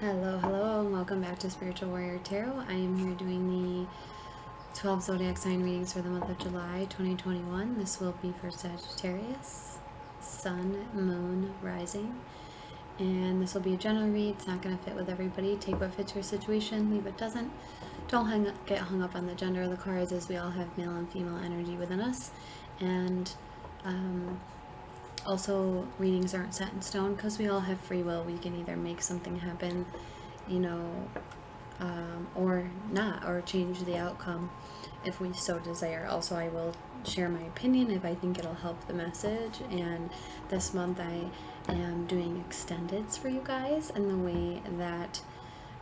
Hello, and welcome back to Spiritual Warrior Tarot. I am here doing the 12 zodiac sign readings for the month of July 2021. This will be for Sagittarius, Sun, Moon, Rising. And this will be a general read. It's not going to fit with everybody. Take what fits your situation, leave what doesn't. Don't get hung up on the gender of the cards, as we all have male and female energy within us. And also, readings aren't set in stone because we all have free will. We can either make something happen, or not, or change the outcome if we so desire. Also, I will share my opinion if I think it'll help the message. And this month I am doing extendeds for you guys, and the way that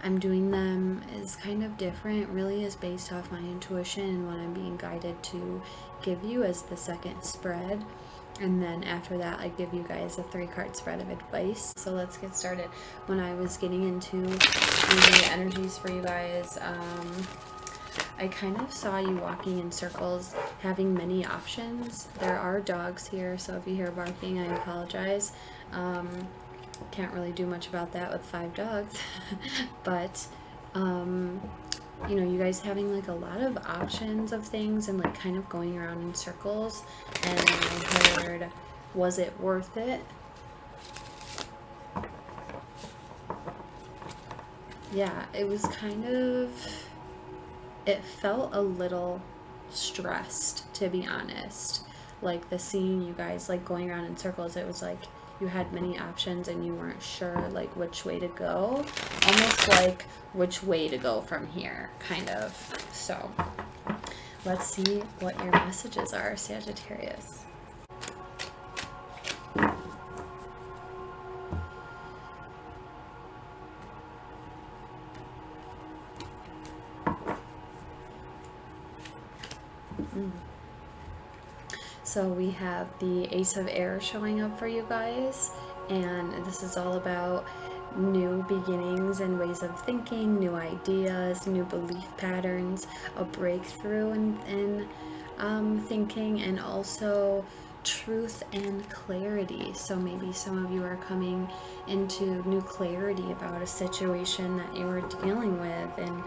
I'm doing them is kind of different. Really is based off my intuition and what I'm being guided to give you as the second spread. And then after that, I give you guys a 3-card spread of advice. So let's get started. When I was getting into the energies for you guys, I kind of saw you walking in circles, having many options. There are dogs here, so if you hear barking, I apologize. Can't really do much about that with 5 dogs. But you guys having like a lot of options of things and like kind of going around in circles. And I heard, was it worth it? Yeah, it was kind of, it felt a little stressed, to be honest. Like the scene, you guys like going around in circles, it was like you had many options and you weren't sure like which way to go, almost like which way to go from here, kind of. So let's see what your messages are, Sagittarius. So we have the Ace of Air showing up for you guys, and this is all about new beginnings and ways of thinking, new ideas, new belief patterns, a breakthrough in thinking, and also truth and clarity. So maybe some of you are coming into new clarity about a situation that you were dealing with, and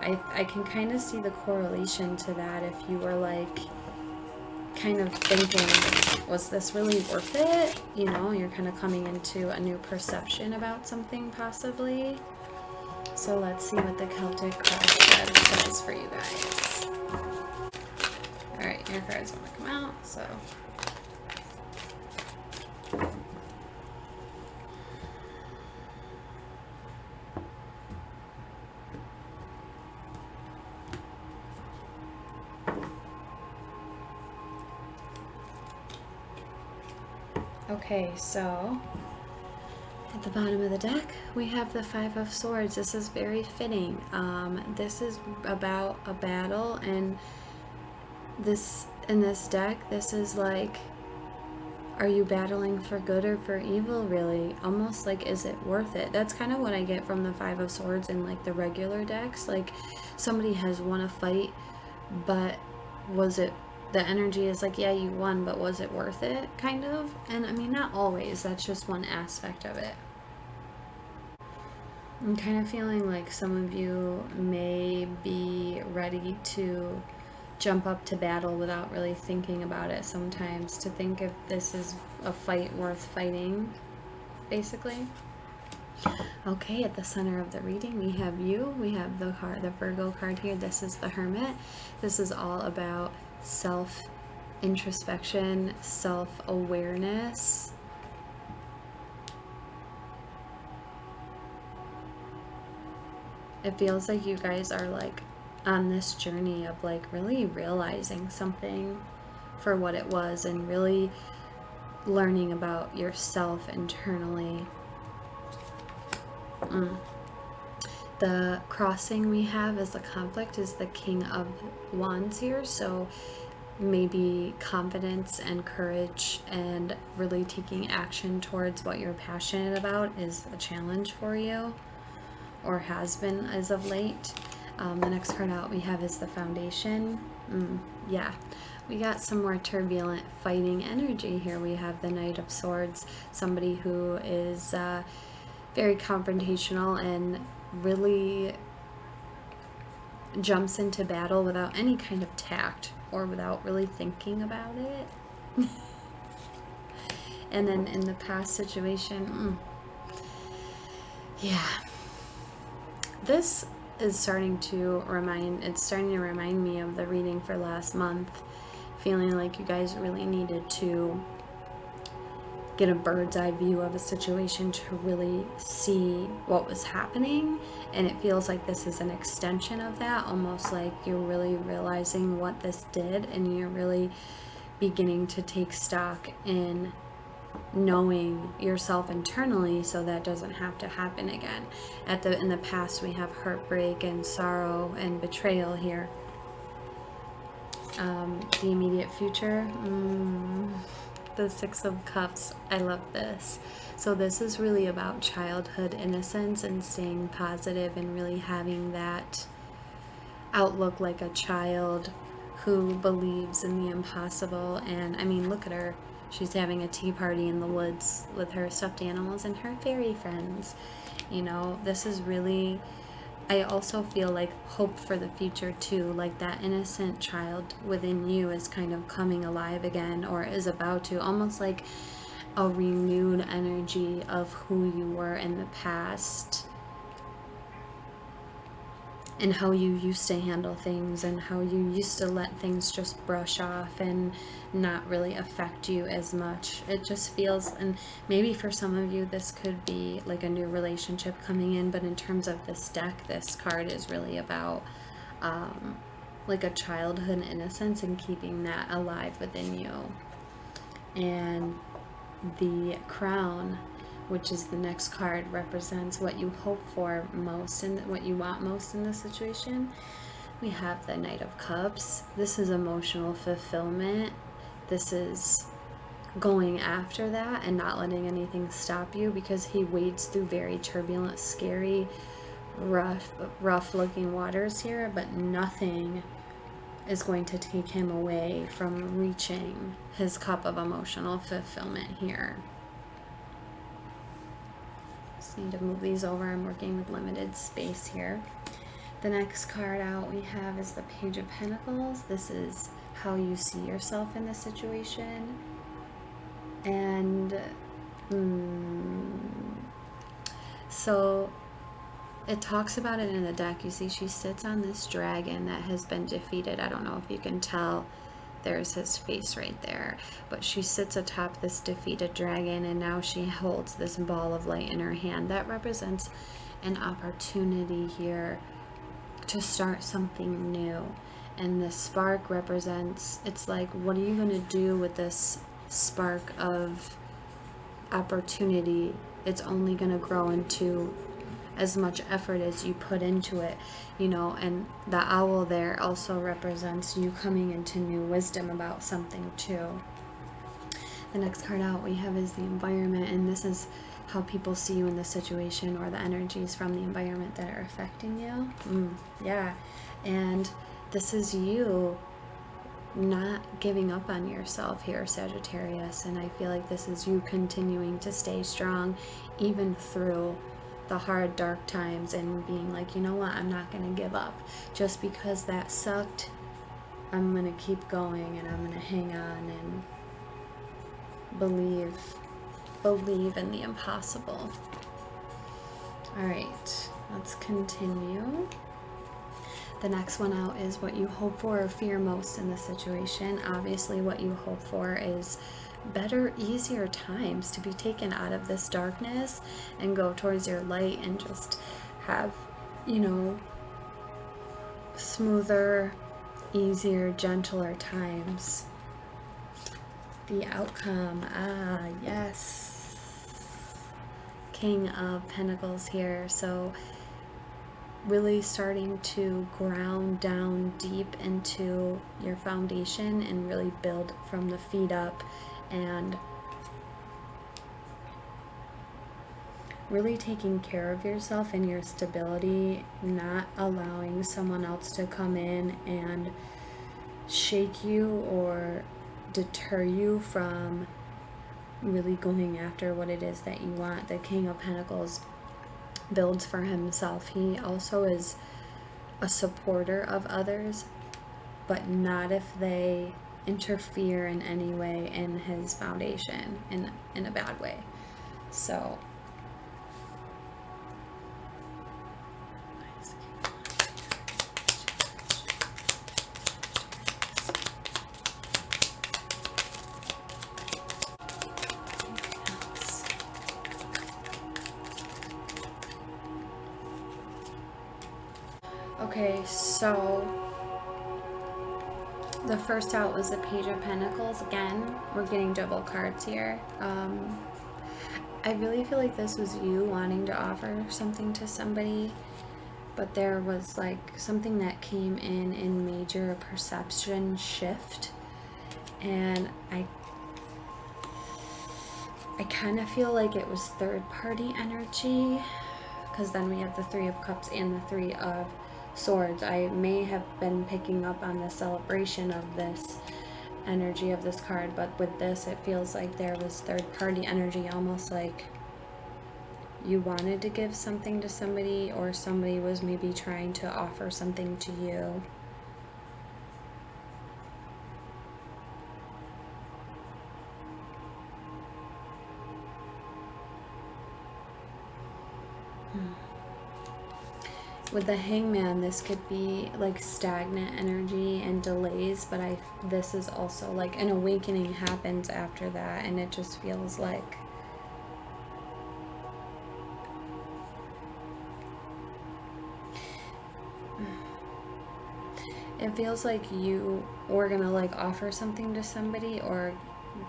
I can kind of see the correlation to that. If you were like kind of thinking, was this really worth it? You're kind of coming into a new perception about something possibly. So let's see what the Celtic card spread says for you guys. Alright, your cards want to come out, so okay, so at the bottom of the deck, we have the 5 of Swords. This is very fitting. This is about a battle, and in this deck, this is like, are you battling for good or for evil, really? Almost like, is it worth it? That's kind of what I get from the 5 of Swords in like the regular decks. Like, somebody has won a fight, but was it, the energy is like, yeah, you won, but was it worth it, kind of? And I mean, not always. That's just one aspect of it. I'm kind of feeling like some of you may be ready to jump up to battle without really thinking about it sometimes, to think if this is a fight worth fighting, basically. Okay, at the center of the reading, we have you. We have the Virgo card here. This is the Hermit. This is all about self-introspection, self-awareness. It feels like you guys are like on this journey of like really realizing something for what it was and really learning about yourself internally. The crossing we have as the conflict is the King of Wands here, so maybe confidence and courage and really taking action towards what you're passionate about is a challenge for you, or has been as of late. The next card out we have is the Foundation. Yeah, we got some more turbulent fighting energy here. We have the Knight of Swords, somebody who is very confrontational and really jumps into battle without any kind of tact or without really thinking about it. And then in the past situation, yeah, this is starting to remind me of the reading for last month, feeling like you guys really needed to get a bird's eye view of a situation to really see what was happening. And it feels like this is an extension of that, almost like you're really realizing what this did, and you're really beginning to take stock in knowing yourself internally, so that doesn't have to happen again. In the past, we have heartbreak and sorrow and betrayal here. The immediate future, the Six of Cups. I love this. So this is really about childhood innocence and staying positive and really having that outlook like a child who believes in the impossible. And I mean, look at her. She's having a tea party in the woods with her stuffed animals and her fairy friends. You know, this is really, I also feel like hope for the future too. Like that innocent child within you is kind of coming alive again, or is about to, almost like a renewed energy of who you were in the past and how you used to handle things and how you used to let things just brush off and not really affect you as much. It just feels, and maybe for some of you this could be like a new relationship coming in, but in terms of this deck, this card is really about like a childhood innocence and keeping that alive within you. And the Crown, which is the next card, represents what you hope for most and what you want most in this situation. We have the Knight of Cups. This is emotional fulfillment. This is going after that and not letting anything stop you, because he wades through very turbulent, scary, rough looking waters here, but nothing is going to take him away from reaching his cup of emotional fulfillment here. Just need to move these over. I'm working with limited space here. The next card out we have is the Page of Pentacles. This is how you see yourself in this situation. And so it talks about it in the deck. You see she sits on this dragon that has been defeated. I don't know if you can tell. There's his face right there. But she sits atop this defeated dragon, and now she holds this ball of light in her hand. That represents an opportunity here to start something new. And the spark represents, it's like, what are you going to do with this spark of opportunity? It's only going to grow into as much effort as you put into it, you know. And the owl there also represents you coming into new wisdom about something too. The next card out we have is the environment, and this is how people see you in the situation, or the energies from the environment that are affecting you. Yeah, and this is you not giving up on yourself here, Sagittarius, and I feel like this is you continuing to stay strong even through the hard, dark times, and being like, you know what, I'm not going to give up. Just because that sucked, I'm going to keep going, and I'm going to hang on and believe in the impossible. All right, let's continue. The next one out is what you hope for or fear most in this situation. Obviously, what you hope for is better, easier times to be taken out of this darkness and go towards your light and just have, you know, smoother, easier, gentler times. The outcome, yes, King of Pentacles here. So really starting to ground down deep into your foundation and really build from the feet up, and really taking care of yourself and your stability, not allowing someone else to come in and shake you or deter you from really going after what it is that you want. The King of Pentacles builds for himself. He also is a supporter of others, but not if they interfere in any way in his foundation, in a bad way. So okay, so the first out was the Page of Pentacles. Again, we're getting double cards here. I really feel like this was you wanting to offer something to somebody, but there was like something that came in major perception shift, and I kind of feel like it was third party energy, because then we have the Three of Cups and the Three of Swords. I may have been picking up on the celebration of this energy of this card, but with this it feels like there was third party energy, almost like you wanted to give something to somebody, or somebody was maybe trying to offer something to you. With the Hangman, this could be like stagnant energy and delays, but this is also like an awakening happens after that, and it just feels like you were gonna like offer something to somebody, or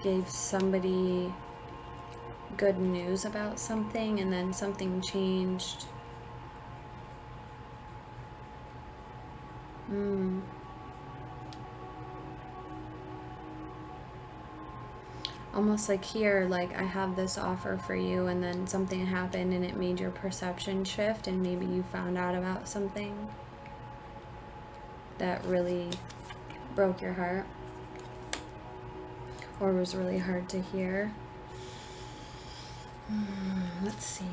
gave somebody good news about something, and then something changed. Almost like here, like I have this offer for you, and then something happened and it made your perception shift, and maybe you found out about something that really broke your heart, or was really hard to hear. Let's see.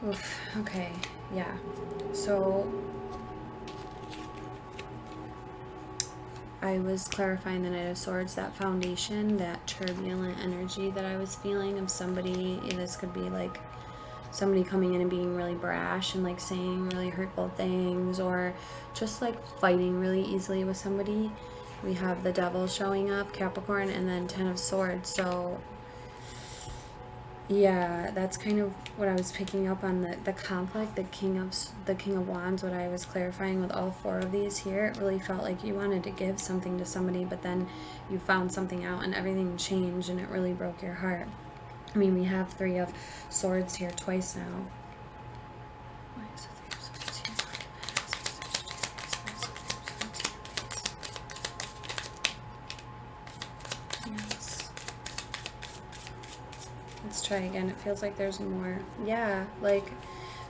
Oof, okay, yeah. So I was clarifying the Knight of Swords, that foundation, that turbulent energy that I was feeling of somebody. This could be like somebody coming in and being really brash and like saying really hurtful things, or just like fighting really easily with somebody. We have the Devil showing up, Capricorn, and then Ten of Swords. So yeah, that's kind of what I was picking up on, the conflict, the King of Wands. What I was clarifying with all four of these here, it really felt like you wanted to give something to somebody, but then you found something out and everything changed, and it really broke your heart. I mean, we have Three of Swords here twice now. Why is the Three of Swords here? Yes. Let's try again. It feels like there's more. Yeah, like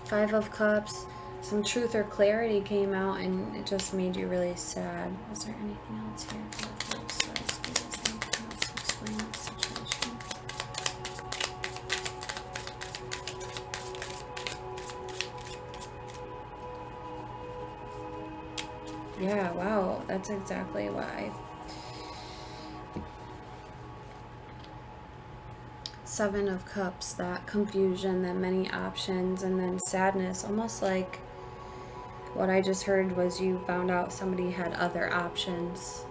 Five of Cups, some truth or clarity came out, and it just made you really sad. Is there anything else here? Yeah, wow, that's exactly why. Seven of Cups, that confusion, that many options, and then sadness. Almost like what I just heard was you found out somebody had other options.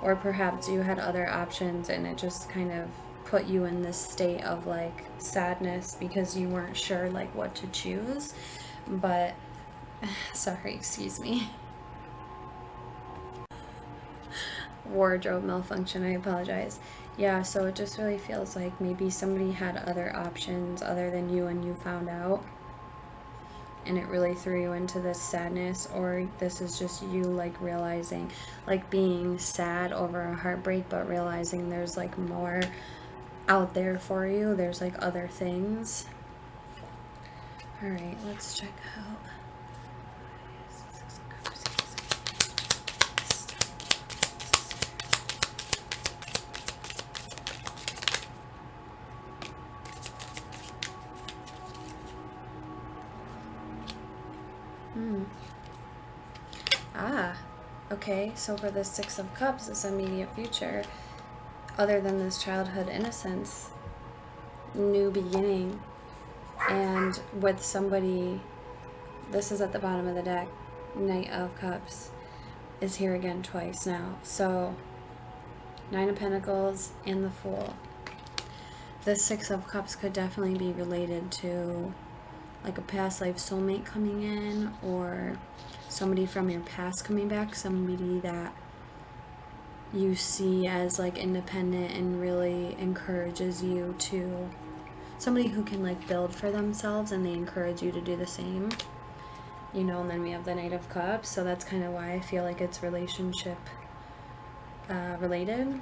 Or perhaps you had other options, and it just kind of put you in this state of like sadness because you weren't sure like what to choose. But sorry, excuse me. Wardrobe malfunction, I apologize. Yeah, so it just really feels like maybe somebody had other options other than you, and you found out, and it really threw you into this sadness. Or this is just you like realizing, like being sad over a heartbreak, but realizing there's like more out there for you. There's like other things. All right, let's check out. Okay, so for the Six of Cups, this immediate future, other than this childhood innocence, new beginning, and with somebody, this is at the bottom of the deck, Knight of Cups is here again twice now. So, Nine of Pentacles and the Fool. The Six of Cups could definitely be related to like a past life soulmate coming in, or somebody from your past coming back, somebody that you see as like independent and really encourages you to, somebody who can like build for themselves and they encourage you to do the same, you know. And then we have the Knight of Cups, so that's kind of why I feel like it's relationship related.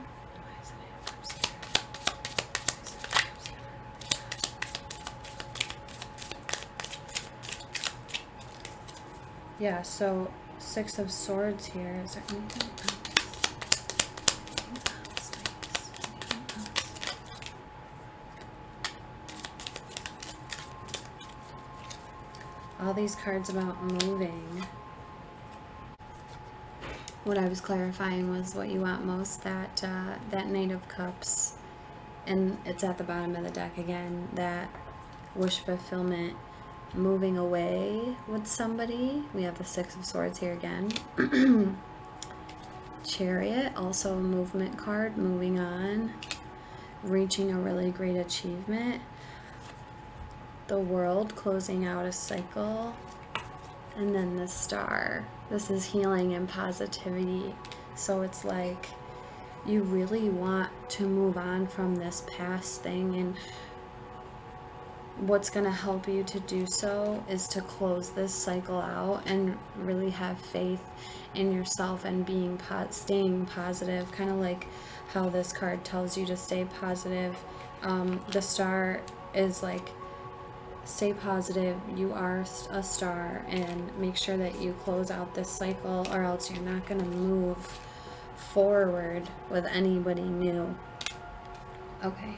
Yeah, so Six of Swords here. Is there anything else? All these cards about moving. What I was clarifying was what you want most, that Knight of Cups, and it's at the bottom of the deck again, that wish fulfillment, moving away with somebody. We have the Six of Swords here again. Chariot, also a movement card, moving on, reaching a really great achievement. The World, closing out a cycle. And then the Star. This is healing and positivity. So it's like you really want to move on from this past thing, and what's going to help you to do so is to close this cycle out and really have faith in yourself and staying positive, kind of like how this card tells you to stay positive. The Star is like, stay positive, you are a star, and make sure that you close out this cycle, or else you're not going to move forward with anybody new. Okay.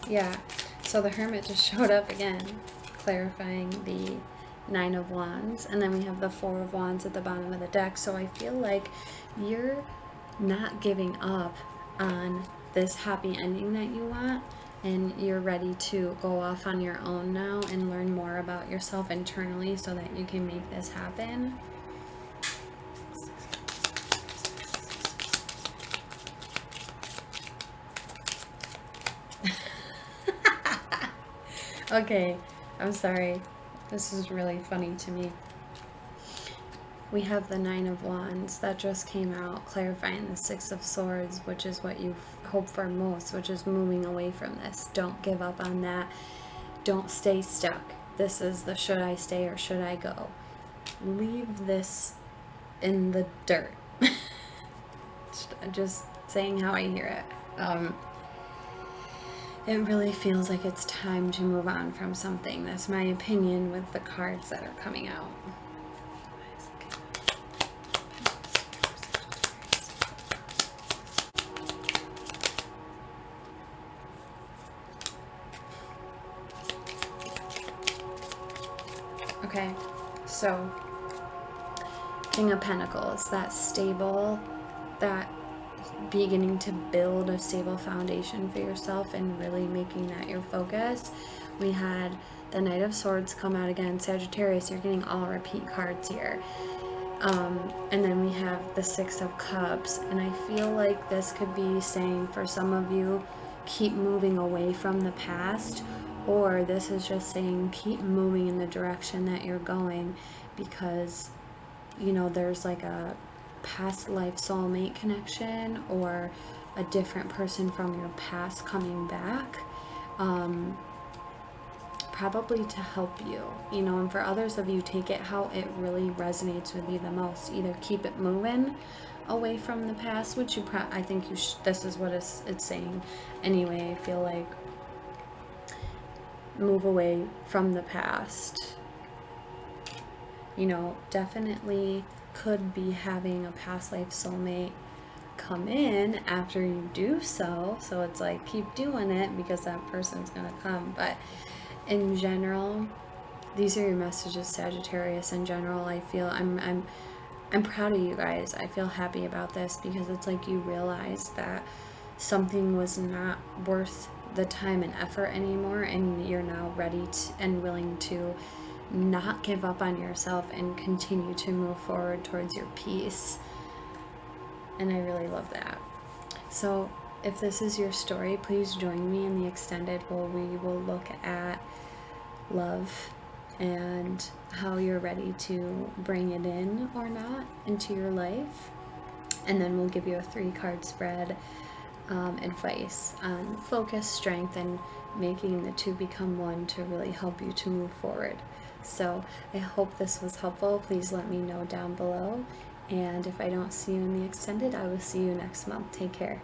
Yeah, so the Hermit just showed up again, clarifying the Nine of Wands, and then we have the Four of Wands at the bottom of the deck. So I feel like you're not giving up on this happy ending that you want, and you're ready to go off on your own now and learn more about yourself internally so that you can make this happen. Okay, I'm sorry. This is really funny to me. We have the Nine of Wands that just came out, clarifying the Six of Swords, which is what you hope for most, which is moving away from this. Don't give up on that. Don't stay stuck. This is the should I stay or should I go. Leave this in the dirt. Just saying how I hear it. It really feels like it's time to move on from something. That's my opinion with the cards that are coming out. Okay, so King of Pentacles, that stable, that beginning to build a stable foundation for yourself and really making that your focus. We had the Knight of Swords come out again. Sagittarius, you're getting all repeat cards here. And then we have the Six of Cups, and I feel like this could be saying for some of you, keep moving away from the past, or this is just saying keep moving in the direction that you're going, because you know there's like a past life soulmate connection or a different person from your past coming back, probably to help you, you know, and for others of you, take it how it really resonates with you the most. Either keep it moving away from the past, which you I think you this is what it's saying anyway. I feel like move away from the past. You know, definitely could be having a past life soulmate come in after you do so it's like keep doing it because that person's gonna come. But in general, these are your messages, Sagittarius. In general, I feel I'm proud of you guys. I feel happy about this because it's like you realize that something was not worth the time and effort anymore, and you're now ready to, and willing to not give up on yourself and continue to move forward towards your peace. And I really love that. So if this is your story, please join me in the extended where we will look at love and how you're ready to bring it in or not into your life. And then we'll give you a 3-card spread advice on focus, strength, and making the two become one to really help you to move forward. So I hope this was helpful. Please let me know down below. And if I don't see you in the extended, I will see you next month. Take care.